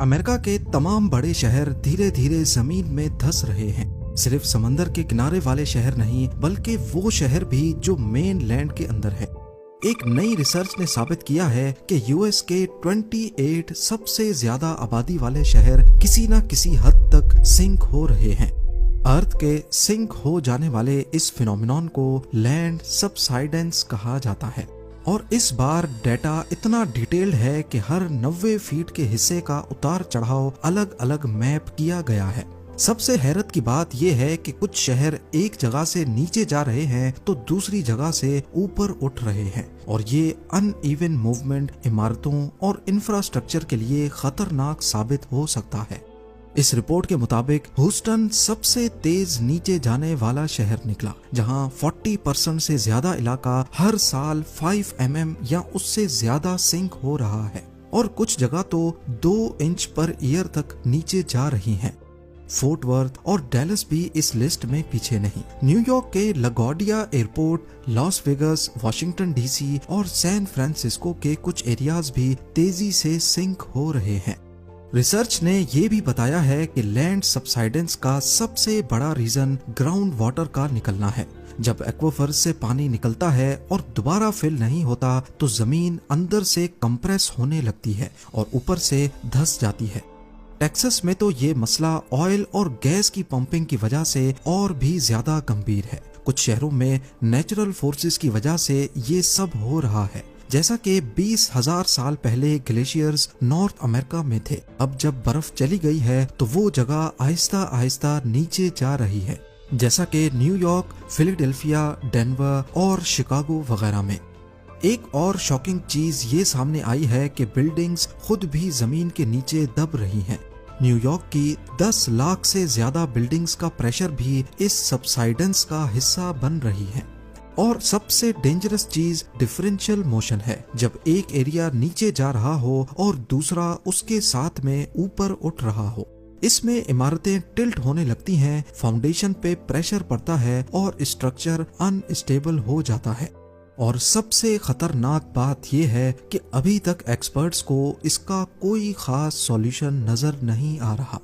America के तमाम बड़े शहर धीरे धीरे जमीन में धंस रहे हैं। सिर्फ समंदर के किनारे वाले शहर नहीं, बल्कि वो शहर भी जो मेन लैंड के अंदर है। एक नई रिसर्च ने साबित किया है कि यूएस के 28 सबसे ज्यादा आबादी वाले शहर किसी न किसी हद तक सिंक हो रहे हैं। अर्थ के सिंक हो जाने वाले इस फिनोमिनॉन को लैंड सबसाइडेंस कहा जाता है। और इस बार डेटा इतना डिटेल्ड है कि हर 90 फीट के हिस्से का उतार चढ़ाव अलग अलग मैप किया गया है। सबसे हैरत की बात यह है कि कुछ शहर एक जगह से नीचे जा रहे हैं तो दूसरी जगह से ऊपर उठ रहे हैं, और ये अनइवन मूवमेंट इमारतों और इंफ्रास्ट्रक्चर के लिए खतरनाक साबित हो सकता है। इस रिपोर्ट के मुताबिक ह्यूस्टन सबसे तेज नीचे जाने वाला शहर निकला, जहां 40% से ज्यादा इलाका हर साल 5 mm या उससे ज्यादा सिंक हो रहा है, और कुछ जगह तो 2 इंच पर ईयर तक नीचे जा रही हैं। फोर्ट वर्थ और डैलस भी इस लिस्ट में पीछे नहीं। न्यूयॉर्क के LaGuardia airport, Las Vegas, Washington DC और सैन फ्रांसिस्को के कुछ एरियाज भी तेजी से सिंक हो रहे हैं। रिसर्च ने ये भी बताया है कि लैंड सबसाइडेंस का सबसे बड़ा रीजन ग्राउंड वाटर का निकलना है। जब एक्वाफर्स से पानी निकलता है और दोबारा फिल नहीं होता तो जमीन अंदर से कंप्रेस होने लगती है और ऊपर से धंस जाती है। टेक्सास में तो ये मसला ऑयल और गैस की पंपिंग की वजह से और भी ज्यादा गंभीर है। कुछ शहरों में नेचुरल फोर्सेस की वजह से ये सब हो रहा है। जैसा कि 20,000 साल पहले ग्लेशियर्स नॉर्थ अमेरिका में थे, अब जब बर्फ चली गई है तो वो जगह आहिस्ता आहिस्ता नीचे जा रही है, जैसा कि न्यूयॉर्क, फिलाडेल्फिया, डेनवर और शिकागो वगैरह में। एक और शॉकिंग चीज ये सामने आई है कि बिल्डिंग्स खुद भी जमीन के नीचे दब रही हैं। न्यूयॉर्क की 10 लाख से ज्यादा बिल्डिंग्स का प्रेशर भी इस सबसाइडेंस का हिस्सा बन रही है। और सबसे डेंजरस चीज डिफरेंशियल मोशन है, जब एक एरिया नीचे जा रहा हो और दूसरा उसके साथ में ऊपर उठ रहा हो। इसमें इमारतें टिल्ट होने लगती हैं, फाउंडेशन पे प्रेशर पड़ता है और स्ट्रक्चर अनस्टेबल हो जाता है। और सबसे खतरनाक बात यह है कि अभी तक एक्सपर्ट्स को इसका कोई खास सॉल्यूशन नजर नहीं आ रहा।